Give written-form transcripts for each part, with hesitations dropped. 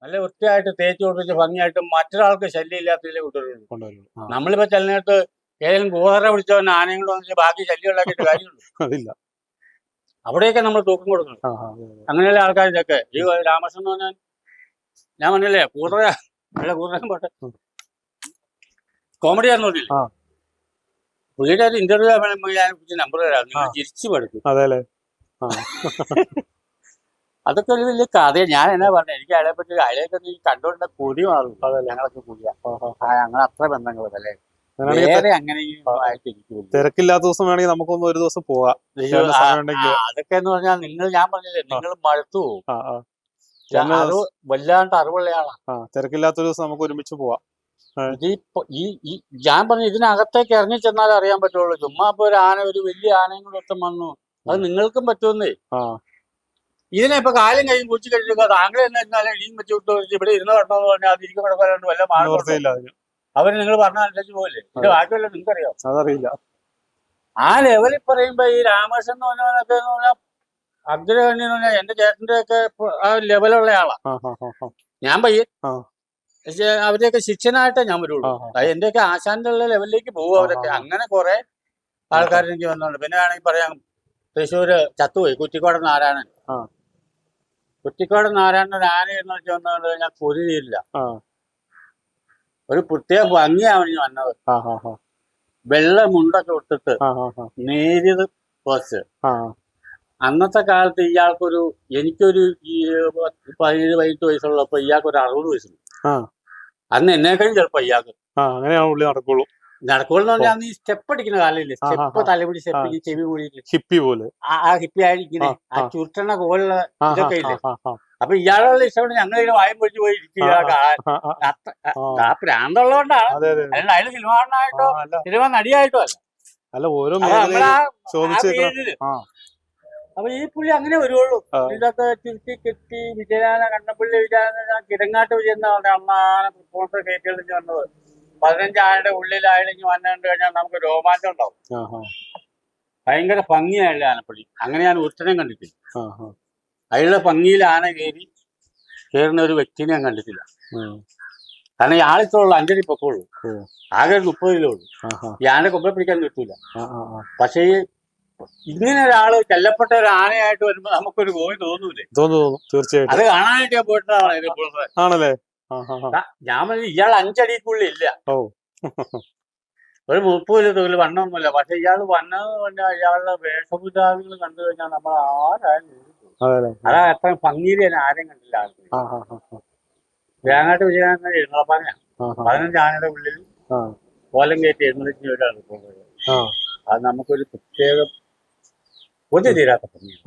നല്ല വൃത്തിയായിട്ട് തേച്ച് പിടിപ്പിച്ച് ഭംഗിയായിട്ട് മറ്റൊരാൾക്ക് ശല്യം ഇല്ലാത്തതിലേ കൊണ്ടുവരുള്ളൂ. നമ്മളിപ്പോ ചിലനേരത്ത് ഏതെങ്കിലും ഗോഹറ പിടിച്ചവൻ ആനയും കൂടെ വന്നിട്ട് ബാക്കി ശല്യം ഉണ്ടാക്കിയിട്ട് കാര്യമുള്ളൂ. അവിടെയൊക്കെ നമ്മൾ തൂക്കം കൊടുക്കണം. അങ്ങനെയുള്ള ആൾക്കാരിതൊക്കെ ഈ രാമകൃഷ്ണൻ എന്ന് പറഞ്ഞാൽ ഞാൻ പറഞ്ഞില്ലേ കൂടറ നല്ല കൂടറ പോട്ടെ കോമഡി ആണെന്ന് പറഞ്ഞില്ലേ, പുള്ളിയുടെ ഒരു ഇന്റർവ്യൂ ഞാൻ നമ്പർ തരാം, നിങ്ങൾ ചിരിച്ചു പഠിക്കും. അതൊക്കെ ഒരു വലിയ കഥ. ഞാൻ എന്നാ പറഞ്ഞു, എനിക്ക് അയാളെ പറ്റി അയാളെയൊക്കെ നീ കണ്ടുകൊണ്ട കൊതി മാറും. ഞങ്ങളൊക്കെ കൂടിയ ഞങ്ങൾ അത്ര ബന്ധങ്ങളല്ലേ. വേറെ അങ്ങനെ തിരക്കില്ലാത്ത ദിവസം വേണമെങ്കിൽ നമുക്കൊന്ന് ഒരു ദിവസം പോവാം. അതൊക്കെ എന്ന് പറഞ്ഞാൽ നിങ്ങൾ, ഞാൻ പറഞ്ഞില്ലേ നിങ്ങൾ മടുത്തു പോകും. വല്ലാണ്ട് അറിവുള്ള ആളാ. തിരക്കില്ലാത്ത ദിവസം നമുക്ക് ഒരുമിച്ച് പോവാം. ഈ ഞാൻ പറഞ്ഞു ഇതിനകത്തേക്ക് ഇറങ്ങി ചെന്നാലേ അറിയാൻ പറ്റുള്ളൂ. ചുമ്മാ ഇപ്പൊ ഒരു ആന, ഒരു വലിയ ആനയും കൂടെ ഒറ്റം വന്നു, അത് നിങ്ങൾക്കും പറ്റുമെന്നേ. ഇതിനെ ഇപ്പൊ കാലും കൈയും കുറിച്ച് കഴിച്ചു താങ്കൾ എന്നാലും ഇനിയും വെച്ച് വിട്ടു ഇവിടെ ഇരുന്ന് കടണമെന്ന് പറഞ്ഞാൽ അത് ഇരിക്കും കിടക്കാറുണ്ട് വല്ല മാർഗം അവര് നിങ്ങൾ പറഞ്ഞാൽ അനുസരിച്ച് പോലെ. ഇത് ബാക്കിയല്ല നിങ്ങൾക്കറിയാം, അതറിയില്ല. ആ ലെവലിൽ പറയുമ്പോ ഈ രാമകൃഷ്ണൻ എന്ന് പറഞ്ഞവനൊക്കെ എന്ന് പറഞ്ഞാൽ അഗ്രഗണ്യ എന്ന് പറഞ്ഞാൽ എന്റെ ചേട്ടന്റെ ഒക്കെ ആ ലെവലുള്ള ആളാ. ഞാൻ പയ്യെ അവരെയൊക്കെ ശിക്ഷനായിട്ടേ ഞാൻ വരുള്ളൂ. എന്റെയൊക്കെ ആശാന്റെ ഉള്ള ലെവലിലേക്ക് പോകും അവരൊക്കെ. അങ്ങനെ കുറെ ആൾക്കാർ എനിക്ക് വന്നോണ്ട്. പിന്നെ വേണമെങ്കിൽ പറയാം, തൃശ്ശൂര് ചത്തുപോയി കുറ്റിക്കോട് നാരായണൻ. കുറ്റിക്കോട് നാരായണൻ ഒരു ആന എന്ന് വെച്ച് വന്നുകൊണ്ട് ഞാൻ പൊരുതിയില്ല. ഒരു പ്രത്യേക ഭംഗിയാവണി വന്നത്. വെള്ള മുണ്ടൊക്കെ ഇട്ടിട്ട് നേരിയത് കുറച്ച്. അന്നത്തെ കാലത്ത് ഇയാൾക്കൊരു, എനിക്കൊരു 17-18 വയസ്സുള്ളപ്പോ ഇയാൾക്കൊരു 60 വയസ്സുണ്ട്. അന്ന് എന്നേക്കാളും ചിലപ്പോ ഇയാൾക്ക് നടക്കുള്ളൂ എന്ന് പറഞ്ഞാൽ അന്ന് ഈ സ്റ്റെപ്പ് അടിക്കുന്ന കാലമില്ലേ, സ്റ്റെപ്പ് തലപിടി സ്റ്റെപ്പ് ചെവി കൂടിയിട്ട് ഹിപ്പി പോലെ ആ ഹിപ്പി ആയിരിക്കണേ, ആ ചുരുട്ടണ പോലുള്ള ഇതൊക്കെ ഇല്ലേ. അപ്പൊ ഇയാളുള്ള ഇഷ്ടപ്പെട്ട് ഞങ്ങൾ ഇതിന് വായും പൊഴിച്ച് പോയി ഇരിക്കുക. ആ പ്രാന്തമുള്ളതുകൊണ്ടാണ്, അല്ലാണ്ട് അതിന് സിനിമാണായിട്ടോ സിനിമ നടിയായിട്ടോ അല്ല. അപ്പൊ ഈ പുള്ളി അങ്ങനെ വരുവുള്ളൂ. ഇതൊക്കെ ചുരുട്ടി കെട്ടി വിജയാന കണ്ണപ്പള്ളി വിജയാന കിടങ്ങാട്ട് വിജയെന്ന അമ്മാന സ്പോൺസർ കയറ്റി വന്നത് 15 ആനയുടെ ഉള്ളിലായില്ലെങ്കിൽ വന്നു കഴിഞ്ഞാൽ നമുക്ക് രോമാഞ്ചം ഉണ്ടാവും. ഭയങ്കര ഭംഗിയായുള്ള ആനപ്പള്ളി. അങ്ങനെ ഞാൻ ഒരുത്തനെയും കണ്ടിട്ടില്ല. അയാളുടെ ഭംഗിയിൽ ആന കയറുന്ന ഒരു വ്യക്തിനെ ഞാൻ കണ്ടിട്ടില്ല. കാരണം ഈ ആളിത്തുള്ള 5 അടി പൊക്കമുള്ളൂ, ആകെ 30 കിലോ ഉള്ളൂ. ഈ ആന കൊമ്പ പിടിക്കാൻ കിട്ടൂല. പക്ഷേ ഇങ്ങനെ ഒരാള് ചെല്ലപ്പെട്ട ഒരു ആനയായിട്ട് വരുമ്പോ നമുക്കൊരു കോഴി തോന്നൂലേ? തോന്നുന്നു, തീർച്ചയായിട്ടും. അത് കാണാനായിട്ട് ഞാൻ പോയിട്ടാണല്ലേ. ഞാൻ പറഞ്ഞ ഇയാൾ 5 അടിക്കുള്ളിൽ ഇല്ല, ഒരു 30 കിലോ തൊഴിൽ വണ്ണമൊന്നുമില്ല. പക്ഷെ ഇയാൾ വന്നത് പറഞ്ഞാൽ ഇയാളുടെ വേഷഭൂഷാദികൾ കണ്ടു കഴിഞ്ഞാൽ നമ്മൾ ആരായാലും അതാ എത്ര ഭംഗിയിൽ ഞാൻ ആരെയും കണ്ടില്ല. വേങ്ങാട്ട് വിജയനാഥ എഴുന്നള്ളപ്പാനയാണ് 15 ആനയുടെ ഉള്ളിൽ കോലം കയറ്റി എഴുന്നള്ളിച്ച് ഒരാൾ പോകുന്നത്. അത് നമുക്കൊരു പ്രത്യേക കൊതി തീരാത്ത ഭംഗിയാണ്.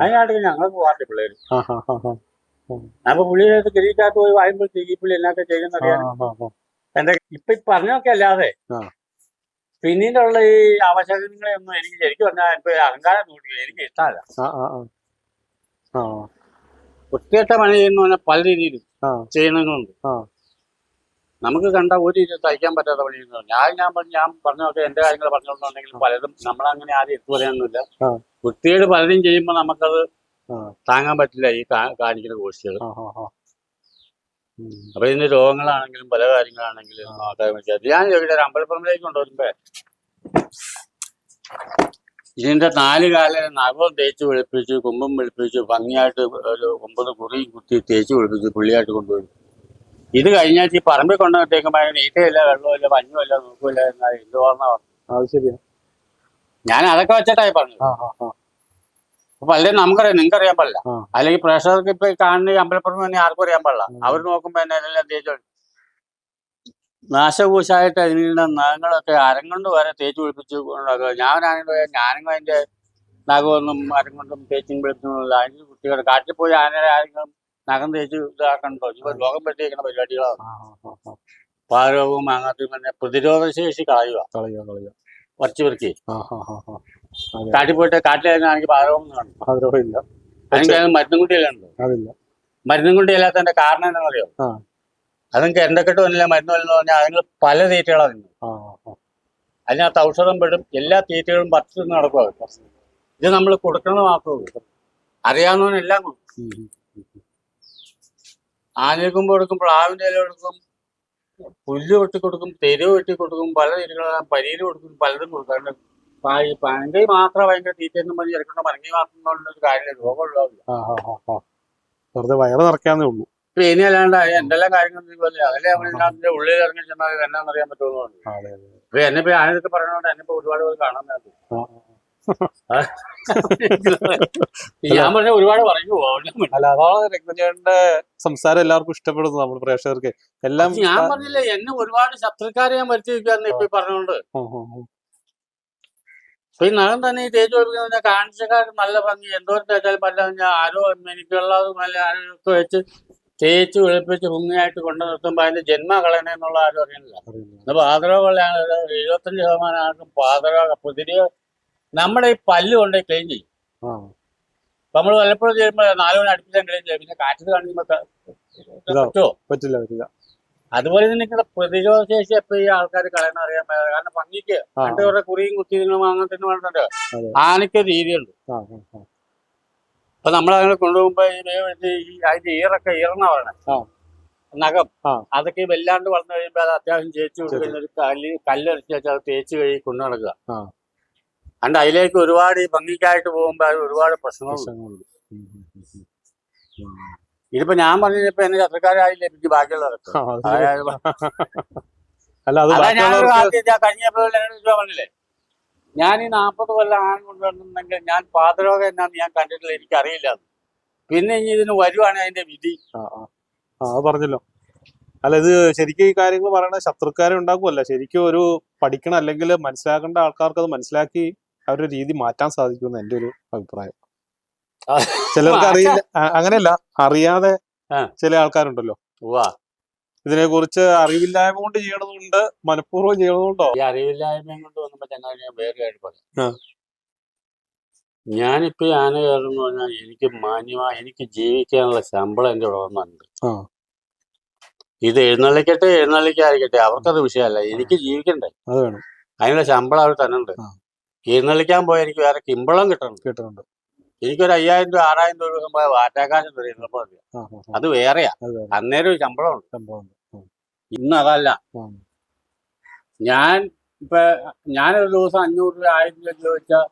അതിനായിട്ട് ഞങ്ങൾ പോകാറുണ്ട് പിള്ളേര്. അപ്പൊ പുള്ളിയുടെ ഗിരിക്കകത്ത് പോയി വായുമ്പോഴത്തേക്ക് ഈ പുള്ളി എന്നൊക്കെ ചെയ്യുന്നറിയാം. എന്റെ ഇപ്പൊ പറഞ്ഞൊക്കെ അല്ലാതെ പിന്നീടുള്ള ഈ അവശകങ്ങളെയൊന്നും എനിക്ക് ശരിക്കും പറഞ്ഞാൽ ഇപ്പൊ അഹങ്കാരം നോക്കില്ല, എനിക്ക് ഇഷ്ടമല്ല. വൃത്തികെട്ട പണി ചെയ്യുന്ന പറഞ്ഞാൽ പല രീതിയിൽ ചെയ്യുന്നതുകൊണ്ട് നമുക്ക് കണ്ട ഒരു രീതി തയ്ക്കാൻ പറ്റാത്ത പണി ചെയ്യുന്നത്. ഞാൻ പറഞ്ഞൊക്കെ എന്റെ കാര്യങ്ങൾ പറഞ്ഞോണ്ടെങ്കിൽ പലതും നമ്മളങ്ങനെ ആദ്യം എടുത്തു പറയാനൊന്നുമില്ല. വൃത്തികേട് പലരും ചെയ്യുമ്പോൾ നമുക്കത് താങ്ങാൻ പറ്റില്ല ഈ കാണിക്കുന്ന കോഴ്സുകൾ. അപ്പൊ ഇതിന്റെ രോഗങ്ങളാണെങ്കിലും പല കാര്യങ്ങളാണെങ്കിലും ഞാൻ ചോദിക്കട്ടെ, ഒരു അമ്പലപ്പുറമിലേക്ക് കൊണ്ടുവരുമ്പോ ഇതിന്റെ 4 കാല നഖവും തേച്ച് വെളുപ്പിച്ച് കുമ്പും വെളുപ്പിച്ച് ഭംഗിയായിട്ട് ഒരു 9 കുറിയും കുത്തി തേച്ച് വെളുപ്പിച്ച് പുള്ളിയായിട്ട് കൊണ്ടുപോയി. ഇത് കഴിഞ്ഞാൽ ഈ പറമ്പിൽ കൊണ്ടുവന്നേക്കുമ്പോ നീറ്റയില്ല, വെള്ളമില്ല, മഞ്ഞുമില്ല, നോക്കില്ല എന്നാൽ എന്ത് പറഞ്ഞാ ശരിയാണ്. ഞാൻ അതൊക്കെ വെച്ചിട്ടായി പറഞ്ഞത്. പലരും നമുക്കറിയാം, നിങ്ങൾക്കറിയാൻ പാടില്ല. അല്ലെങ്കിൽ പ്രേക്ഷകർക്ക് ഇപ്പൊ കാണുന്ന അമ്പലപ്പുറം തന്നെ ആർക്കും അറിയാൻ പാടില്ല. അവർ നോക്കുമ്പോ എന്നെ എല്ലാം തേച്ച് നാശകൂശായിട്ട് അതിനുള്ള നഖങ്ങളൊക്കെ അരങ്ങൊണ്ട് വരെ തേച്ച് പിടിപ്പിച്ച് കൊണ്ടാക്കുക. ഞാനും അതിന്റെ നഖമൊന്നും അരങ്ങൊണ്ടും തേച്ചും പിടിപ്പിച്ചൊന്നുമില്ല. അതിന് കുട്ടികൾ കാട്ടിൽ പോയി ആനയുടെ ആരെങ്കിലും നഖം തേച്ച് ഇതാക്കണ്ടോ? ഇപ്പൊ രോഗം പറ്റിയിരിക്കുന്ന പരിപാടികളാണ്. പാരവും അങ്ങനത്തെ പിന്നെ പ്രതിരോധ ശേഷി കളയുക, വരച്ചു പെറുക്കി. കാട്ടിൽ പോയിട്ട് കാട്ടിലാണെങ്കിൽ പാരവും കാണും. അല്ലെങ്കിൽ അത് മരുന്നും കുട്ടിയല്ലുണ്ടോ? മരുന്നും കുട്ടിയല്ലാത്തതിന്റെ കാരണം എന്താണെന്ന് അറിയോ? അതെനിക്ക് എന്തൊക്കെട്ട് വന്നില്ല മരുന്ന് വല്ലെന്ന് പറഞ്ഞാൽ അതിന് പല തീറ്റകളാണ് തിന്നു. അതിനകത്ത് ഔഷധം പെടും. എല്ലാ തീറ്റകളും പറിച്ചു നടക്കുക. ഇത് നമ്മൾ കൊടുക്കുന്നത് മാത്രമേ ഉള്ളൂ, അറിയാവുന്നവനെല്ലാം കൊടുക്കും. ആനയ്ക്കുമ്പോ കൊടുക്കും, പ്ലാവിന്റെ ഇല കൊടുക്കും, പുല്ല് വെട്ടി കൊടുക്കും, തെരുവ് വെട്ടി കൊടുക്കും, പല രീതിയിലുള്ള പരിയിൽ കൊടുക്കും, പലതും കൊടുക്കാറുണ്ട്. ഈ പനങ്കൈ മാത്രം ഭയങ്കര തീറ്റയെന്നും പറഞ്ഞ് ചെറുക്കുന്ന പനങ്കൈ മാത്രം ഒരു കാര്യമില്ല, രോഗമുള്ളതാവില്ല. വെറുതെ വയറ് നിറയ്ക്കാന്നേ ഉള്ളൂ. ഇപ്പൊ ഇനി അല്ലാണ്ട് എന്തെല്ലാം കാര്യങ്ങൾ പോലെ അതല്ലേ അവന്റെ ഉള്ളിൽ ഇറങ്ങി ചെന്നാൽ എന്നാന്ന് അറിയാൻ പറ്റുമോ? ഇപ്പൊ എന്നെ ഇപ്പൊ ആനൊക്കെ പറയണോണ്ട് എന്നെ ഇപ്പൊ ഒരുപാട് പേര് കാണാൻ ഞാൻ പറഞ്ഞ ഒരുപാട് പറഞ്ഞു പോകും. അല്ല, അതാണ് രത്നചേട്ടന്റെ സംസാരം എല്ലാവർക്കും ഇഷ്ടപ്പെടുന്നത്, നമ്മുടെ പ്രേക്ഷകർക്ക് എല്ലാം. ഞാൻ പറഞ്ഞില്ലേ, എന്നെ ഒരുപാട് ശത്രുക്കാരെ ഞാൻ വരുത്തി വെക്കാന്ന് ഇപ്പൊ പറഞ്ഞോണ്ട്. അപ്പൊ ഈ നഖം തന്നെ ഈ തേച്ച് കൊടുക്കുന്ന കാണിച്ചക്കാർക്ക് നല്ല ഭംഗി, എന്തോരം തേച്ചാലും പറ്റില്ല. ആരോ എനിക്കുള്ളതും നല്ല ആരോഗ്യമൊക്കെ വെച്ച് തേച്ച് വെളുപ്പിച്ച് ഭംഗിയായിട്ട് കൊണ്ടു നിർത്തുമ്പോ അതിന്റെ ജന്മ കളയണെന്നുള്ള ആരും അറിയണില്ല. പാതരോഗമുള്ള 75% ആർക്കും പാതരോഗ പുതിയ നമ്മുടെ ഈ പല്ല് കൊണ്ട് ക്ലീൻ ചെയ്യും. നമ്മൾ വല്ലപ്പോഴും ചെയ്യുമ്പോ 4 മണി അടുപ്പിച്ചാൽ ക്ലീൻ ചെയ്യും, പിന്നെ കാറ്റത്ത് കാണിക്കുമ്പോ പറ്റില്ല. അതുപോലെ തന്നെ പ്രതിരോധ ശേഷി എപ്പോ ഈ ആൾക്കാർ കളയണ അറിയാൻ പറ്റില്ല. കാരണം ഭംഗിക്ക് കുറെ കുറിയും കുത്തിയും അങ്ങനത്തെ വേണ്ടോ, ആനയ്ക്ക് രീതിയുണ്ട്. അപ്പൊ നമ്മളങ്ങനെ കൊണ്ടുപോകുമ്പോ അതിന്റെ ഈറൊക്കെ ഈർന്ന പറയണേ നഖം, അതൊക്കെ വല്ലാണ്ട് വളർന്നു കഴിയുമ്പോ അത് അത്യാവശ്യം തേച്ച് കൊടുക്കുന്ന ഒരു കല്ലടിച്ച് വെച്ചാൽ അത് തേച്ച് കഴുകി കൊണ്ടു നടക്കുക. അണ്ട് അതിലേക്ക് ഒരുപാട് ഈ ഭംഗിക്കായിട്ട് പോകുമ്പോ അത് ഒരുപാട് പ്രശ്നങ്ങളുണ്ട്. ഇതിപ്പോ ഞാൻ പറഞ്ഞപ്പോ എന്നെ ശത്രുക്കാരായില്ല, എനിക്ക് ബാക്കിയുള്ളവർക്ക്. കഴിഞ്ഞപ്പോ പറഞ്ഞില്ലേ, ഞാൻ ഈ 40 കൊല്ലം ആൺ കൊണ്ടുവന്നിട്ടുണ്ടെങ്കിൽ ഞാൻ പാതരോഗം എന്നാന്ന് ഞാൻ കണ്ടിട്ടില്ല, എനിക്ക് അറിയില്ല. പിന്നെ ഇനി ഇതിന് വരുവാണ് അതിന്റെ വിധി. പറഞ്ഞല്ലോ. അല്ല, ഇത് ശരിക്കും ഈ കാര്യങ്ങൾ പറയണ ശത്രുക്കാരെ ഉണ്ടാക്കുമല്ല, ശരിക്കും ഒരു പഠിക്കണം അല്ലെങ്കിൽ മനസ്സിലാക്കേണ്ട ആൾക്കാർക്ക് അത് മനസ്സിലാക്കി അവരുടെ രീതി മാറ്റാൻ സാധിക്കുമെന്ന് എന്റെ ഒരു അഭിപ്രായം. ചിലർക്ക് അറിയില്ല, അങ്ങനെയല്ല, അറിയാതെ ചില ആൾക്കാരുണ്ടല്ലോ, ഇതിനെ കുറിച്ച് അറിവില്ലായ്മ കൊണ്ട് ചെയ്യണതുണ്ട്, മനഃപൂർവ്വം ചെയ്യണതുണ്ടോ? ഈ അറിവില്ലായ്മ കൊണ്ട് വന്നപ്പോ ചങ്ങാതി ഞാൻ വേറെ കാര്യം പറയാം. ഞാനിപ്പോ ആന കയറുന്നു പറഞ്ഞാൽ എനിക്ക് മാന്യമായി എനിക്ക് ജീവിക്കാനുള്ള ശമ്പളം എന്റെ ഓർമ്മയുണ്ട്. ഇത് എഴുന്നള്ളിക്കാതിരിക്കട്ടെ, അവർക്കത് വിഷയമല്ല, എനിക്ക് ജീവിക്കണ്ടേ, അതിനുള്ള ശമ്പളം അവർ തന്നെ ഉണ്ട്. എഴുന്നള്ളിക്കാൻ പോയാൽ എനിക്ക് വേറെ കിമ്പളം കിട്ടുന്നുണ്ട്. എനിക്കൊരു 5000 രൂപ 6000 രൂപ വാറ്റാക്കാശം തരുന്നപ്പോ അത് വേറെയാ, അന്നേരം ഒരു ശമ്പളമുണ്ട്. ഇന്ന് അതല്ല. ഞാനൊരു ദിവസം 500 രൂപ 1000 രൂപ ചോദിച്ചാൽ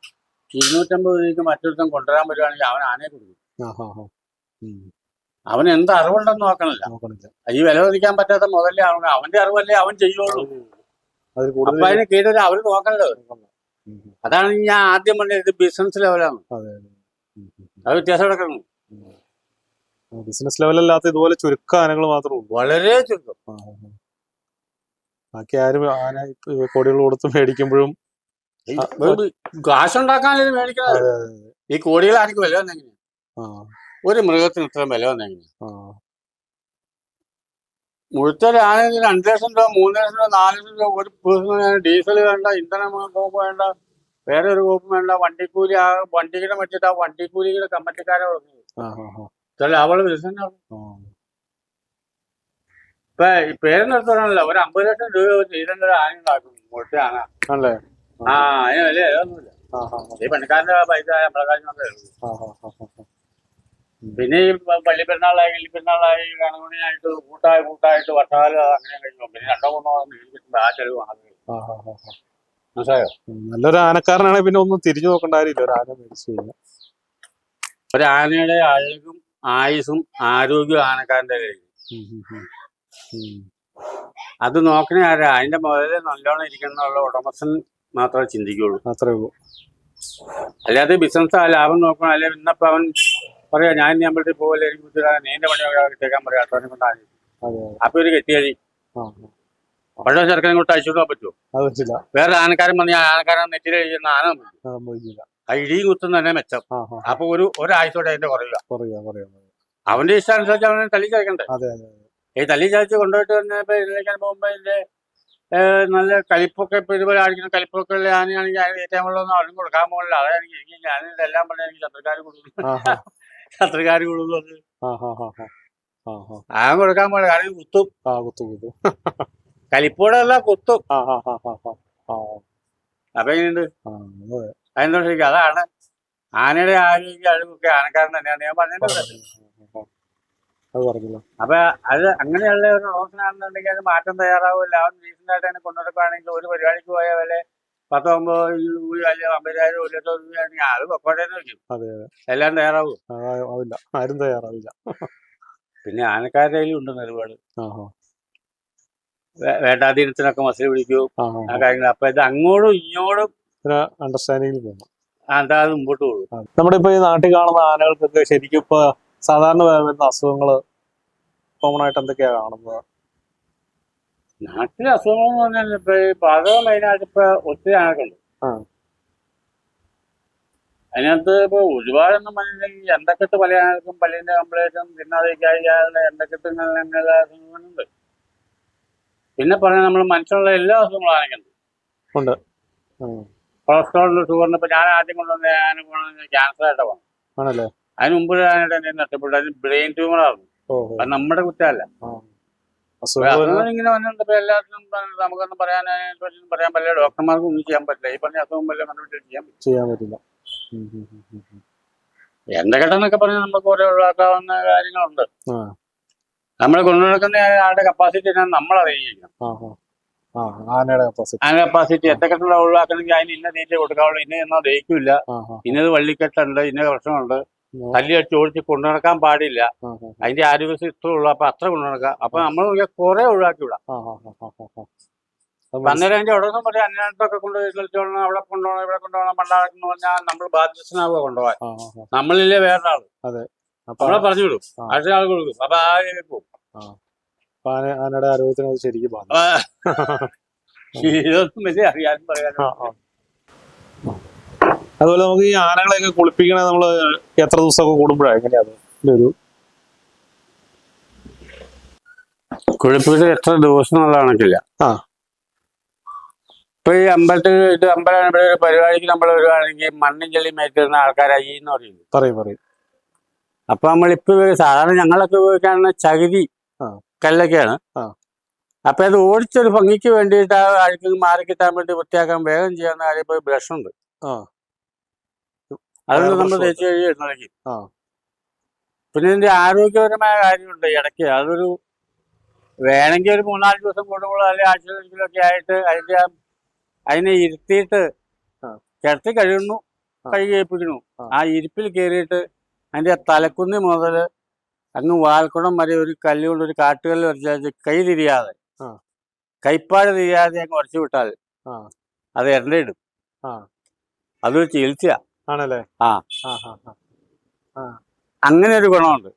250 രൂപയ്ക്ക് മറ്റൊരുത്തം കൊണ്ടുവരാൻ പറ്റുവാണെങ്കിൽ അവൻ ആനയെ കൊടുക്കും. അവന് എന്ത് അറിവുണ്ടെന്ന് നോക്കണില്ല. ഈ വില മതിക്കാൻ പറ്റാത്ത മുതലേ അവന്റെ അറിവല്ലേ അവൻ ചെയ്യുള്ളൂ. അപ്പൊ അതിന് കീഴിൽ അവര് നോക്കണല്ലോ. അതാണ് ഞാൻ ആദ്യം പറഞ്ഞത്, ഇത് ബിസിനസ് ലെവലാണ്. അത് വ്യത്യാസം കിടക്കണം. ബിസിനസ് ലെവലല്ലാത്ത ഇതുപോലെ ചുരുക്കം ആനകൾ മാത്രമേ ഉള്ളൂ, വളരെ ചുരുക്കം. ബാക്കി ആരും ആന കോടികൾ കൊടുത്ത് മേടിക്കുമ്പോഴും കാശുണ്ടാക്കാനല്ലേ മേടിക്കുന്നത്. ഈ കോടികൾ ആർക്ക് വില വന്നെങ്ങനെ? ഒരു മൃഗത്തിന് ഇത്രയും വില വന്നെങ്ങനെ? മുഴുത്തൊരു ആണെങ്കിൽ 2 ലക്ഷം രൂപ 3 ലക്ഷം രൂപ 4 ലക്ഷം രൂപ ഒരു പേഴ്സണൽ. ഡീസൽ വേണ്ട, ഇന്ധനം കോപ്പ് വേണ്ട, വേറെ ഒരു കോപ്പും വേണ്ട, വണ്ടിക്കൂലി. ആ വണ്ടികളെ വെച്ചിട്ട് ആ വണ്ടിക്കൂലിയുടെ കമ്മറ്റിക്കാരെ കൊടുക്കുന്നത് അവള് ബിസിനസ്. ഇപ്പൊ ഈ പേരെന്നെടുത്തോളാണല്ലോ, ഒരു 50 ലക്ഷം രൂപ ചെയ്തൊരു ആന ഉണ്ടാക്കും, മുഴുത്ത ആന. അതിന് വലിയ ഇതൊന്നുമില്ല. ഈ പണിക്കാരന്റെ പൈസ നമ്മളെ കാര്യം. പിന്നെ ഈ പള്ളി പെരുന്നാളായി വെള്ളി പെരുന്നാളായി ഗണഗുണിയായിട്ട് കൂട്ടായിട്ട് വർഷകാലം അങ്ങനെ കഴിയുമ്പോ പിന്നെ 2-3 കിട്ടുമ്പോ ആ ചെലവ് മനസ്സിലായോ? നല്ലൊരു ആനക്കാരനാണെങ്കിൽ പിന്നെ ഒന്നും തിരിഞ്ഞു നോക്കേണ്ട കാര്യമില്ല, ഒരു ആന മേടിച്ചു കഴിഞ്ഞാൽ. ഒരു ആനയുടെ അഴകും ആയുസും ആരോഗ്യവും ആനക്കാരന്റെ കയ്യിൽ. അത് നോക്കണേ ആരാ? അതിന്റെ മുതല് നല്ലോണം ഇരിക്കുന്ന ഉടമസ്ഥൻ മാത്രമേ ചിന്തിക്കുള്ളൂ. അത്രേ ഉള്ളൂ. അല്ലാതെ ബിസിനസ് ലാഭം നോക്കണം. അല്ലെ ഇന്നപ്പോ അവൻ പറയാ ഞാൻ നമ്മളെ പോലെ എനിക്ക് നീന്റെ പണി കിട്ടേക്കാൻ പറയാം, അത്രയും കൊണ്ടാണ്. അപ്പൊ ഒരു കെട്ടിയഴി പഴയ ചെറുക്കനെ കൊണ്ട് അയച്ചുകൊടുക്കാൻ പറ്റുമോ? വേറെ ആനക്കാരൻ വന്ന് ആനക്കാരൻ നെറ്റിൽ കഴിയുന്ന ആന ആ ഇടിയും കുത്തുന്ന തന്നെ മെച്ചം. അപ്പൊ ഒരാഴ്ചയോടെ അതിന്റെ കുറയുക. അവന്റെ ഇഷ്ടാനുസരിച്ച് അവനെ തല്ലി ചതക്കണ്ടേ? ഈ തല്ലി ചതച്ച് കൊണ്ടുപോയിട്ട് വന്നപ്പോ ഇതിലേക്കാൻ പോകുമ്പോ ഇതിന്റെ നല്ല കലിപ്പൊക്കെ ഇപ്പൊ ഇതുപോലെ അടിക്കുന്ന കലിപ്പൊക്കെ ഉള്ള ആനയാണെങ്കിൽ അതിന് ഏറ്റവും വെള്ളമൊന്നും അവനും കൊടുക്കാൻ പോകില്ല. അതാണെങ്കിൽ എനിക്ക് ഞാനിതെല്ലാം പറഞ്ഞാൽ എനിക്ക് ശത്രുക്കാർ കൊടുക്കുന്നത് ആ കൊടുക്കാൻ പോലെ. കാരണം കുത്തും, കലിപ്പോടെ അല്ല കുത്തും. അപ്പൊ എങ്ങനെയുണ്ട്? അതെന്താ ശരിക്കും അതാണ് ആനയുടെ ആരോഗ്യ അഴിവൊക്കെ ആനക്കാരൻ തന്നെയാണ് ഞാൻ പറഞ്ഞിട്ടുണ്ട്. അത് പറഞ്ഞല്ലോ. അപ്പൊ അത് അങ്ങനെയുള്ള ഒരു റോസിനാണെന്നുണ്ടെങ്കിൽ അത് മാറ്റം തയ്യാറാവില്ല. അവൻ റീസെന്റ് ആയിട്ട് തന്നെ കൊണ്ടുനടക്കുകയാണെങ്കിൽ ഒരു പരിപാടിക്ക് പോയ വില 10-9 അല്ലെങ്കിൽ 50,000 1 ലക്ഷം രൂപയാണെങ്കിൽ അത് പൊക്കോട്ടേന്ന് വെക്കും. അതെ എല്ലാം തയ്യാറാവും. ആവില്ല, ആരും തയ്യാറാവില്ല. പിന്നെ ആനക്കാരുടെ കയ്യിലും ഉണ്ട് ഒരുപാട് വേട്ടാധീനത്തിനൊക്കെ മസിൽ പിടിക്കും ആ കാര്യങ്ങൾ. അപ്പൊ ഇത് അങ്ങോട്ടും ഇങ്ങോട്ടും അണ്ടർസ്റ്റാൻഡിങ്ങിൽ പോകണം. അത് മുമ്പോട്ട് പോകും. നമ്മുടെ ഇപ്പൊ ഈ നാട്ടിൽ കാണുന്ന ആനകൾക്കൊക്കെ ശരിക്കും ഇപ്പൊ സാധാരണ വരുന്ന അസുഖങ്ങള് കോമൺ ആയിട്ട് എന്തൊക്കെയാ കാണുന്നത്? നാട്ടിലെ അസുഖങ്ങൾ എന്ന് പറഞ്ഞാൽ ഇപ്പൊ ഈ പാചകം മെയിനായിട്ട് ഇപ്പൊ ഒത്തിരി ആനക്കുണ്ട്. അതിനകത്ത് ഇപ്പൊ ഒരുപാടൊന്നും പറഞ്ഞില്ലെങ്കിൽ എണ്ണക്കെട്ട് പല ആനകൾക്കും പല്ലിന്റെ കംപ്ലൈന്റും തിന്നാതിരിക്കാതെ എണ്ണക്കെട്ട് അസുഖങ്ങളുണ്ട്. പിന്നെ പറഞ്ഞാൽ നമ്മൾ മനുഷ്യനുള്ള എല്ലാ അസുഖങ്ങളും ആനക്കുണ്ട്. കൊളസ്ട്രോളിന് ഷുഗറിന് ഇപ്പൊ ഞാൻ ആദ്യം കൊണ്ടുവന്ന ആന ക്യാൻസർ ആയിട്ട് പോകണം. അതിന് മുമ്പ് ആനയുടെ എന്തെങ്കിലും നഷ്ടപ്പെട്ടു. അതിന് ബ്രെയിൻ ട്യൂമറായിരുന്നു. അത് നമ്മുടെ കുറ്റമല്ല. അസുഖങ്ങൾ ഇങ്ങനെ വന്നിട്ട് എല്ലാത്തിനും നമുക്കൊന്നും പറയാൻ പറ്റില്ല. ഡോക്ടർമാർക്കും ഒന്നും ചെയ്യാൻ പറ്റില്ല. ഈ പറഞ്ഞ അസുഖം വല്ലതും കണ്ടുപിടിച്ച് ചെയ്യാൻ പറ്റില്ല. എണ്ണക്കെട്ടെന്നൊക്കെ പറഞ്ഞാൽ നമുക്ക് കുറെ ഒഴിവാക്കാവുന്ന കാര്യങ്ങളുണ്ട്. നമ്മൾ കൊണ്ടുനടക്കുന്ന ആളുടെ കപ്പാസിറ്റി നമ്മൾ അറിയിക്കണം. ആനയുടെ കപ്പാസിറ്റി എത്തക്കെട്ടുള്ള ഒഴിവാക്കണമെങ്കിൽ അതിന് ഇന്ന തീറ്റ കൊടുക്കാവുള്ളൂ, ഇന്ന എന്നോ ദഹിക്കില്ല, ഇന്നത് വള്ളിക്കെട്ടുണ്ട്, ഇന്ന പ്രശ്നമുണ്ട്, തല്ലി അടിച്ച് ഓടിച്ച് കൊണ്ടു നടക്കാൻ പാടില്ല, അതിന്റെ ആരോഗ്യം ഇത്രയുള്ളൂ, അപ്പൊ അത്ര കൊണ്ടു നടക്കാം. അപ്പൊ നമ്മൾ കുറെ ഒഴിവാക്കി വിടാം. അന്നേരം അതിന്റെ ഉടനെ പറയാം അന്വേഷണത്തൊക്കെ കൊണ്ട് കളിച്ചോളണം, അവിടെ കൊണ്ടുപോകണം, ഇവിടെ കൊണ്ടുപോകണം, പണ്ടാണെന്ന് പറഞ്ഞാൽ നമ്മൾ ബാധ്യസ്ഥനാവുക കൊണ്ടുപോകാൻ. നമ്മളില്ലേ വേറൊരാള് നമ്മളെ പറഞ്ഞു വിടും, അടുത്ത ആൾ കൊടുക്കും. അപ്പൊ ആ പോകും. ആനയുടെ ആരോഗ്യത്തിന് ശരിക്കും ഇതൊന്നും വലിയ അറിയാനും പറയാനും. അതുപോലെ നമുക്ക് ഈ ആനകളെയൊക്കെ കുളിപ്പിക്കണ നമ്മള് എത്ര ദിവസമൊക്കെ കൂടുമ്പോഴാണ് എങ്ങനെയാണ് ഒരു കുളിപ്പിച്ച് എത്ര ദിവസം എന്നുള്ള കണക്കില്ല. ഇപ്പൊ ഈ അമ്പലത്തിൽ അമ്പലം ഒരു പരിപാടിക്ക് നമ്മൾ വരുവാണെങ്കിൽ മണ്ണും ചെളി മേറ്റിരുന്ന ആൾക്കാരായി എന്ന് പറയും. അപ്പൊ നമ്മളിപ്പോ സാധാരണ ഞങ്ങളൊക്കെ ഉപയോഗിക്കാനുള്ള ചകിരി കല്ലൊക്കെയാണ്. അപ്പൊ അത് ഓടിച്ചൊരു ഭംഗിക്ക് വേണ്ടിയിട്ട് ആ അഴുക്ക് മാറി കിട്ടാൻ വേണ്ടി വൃത്തിയാക്കാൻ വേഗം ചെയ്യാവുന്ന കാര്യം ഇപ്പൊ ബ്രഷ് ഉണ്ട്. അതൊക്കെ നമ്മൾ തേച്ച് കഴിയുന്നതൊക്കെ. പിന്നെ ഇതിന്റെ ആരോഗ്യപരമായ കാര്യമുണ്ട് ഇടയ്ക്ക്. അതൊരു വേണമെങ്കിൽ ഒരു 3-4 ദിവസം കൂടുമ്പോൾ അല്ലെങ്കിൽ ആഴ്ചയിലൊക്കെ ആയിട്ട് അതിനെ ഇരുത്തിയിട്ട് കിടത്തി കഴിയുന്നു, കഴുകി ഏൽപ്പിക്കുന്നു. ആ ഇരിപ്പിൽ കയറിയിട്ട് അതിന്റെ തലക്കുന്നി മുതൽ അങ്ങ് വാൽക്കുടം വരെ ഒരു കല്ലുകൊണ്ട് ഒരു കാട്ടുകല്ല് വരച്ച് കൈ തിരിയാതെ കൈപ്പാട് തിരിയാതെ അങ്ങ് ഉറച്ചു വിട്ടാൽ അത് എണ്ണയിടും. അതൊരു ചികിത്സയാ. അങ്ങനെ ഒരു ഗുണമുണ്ട്.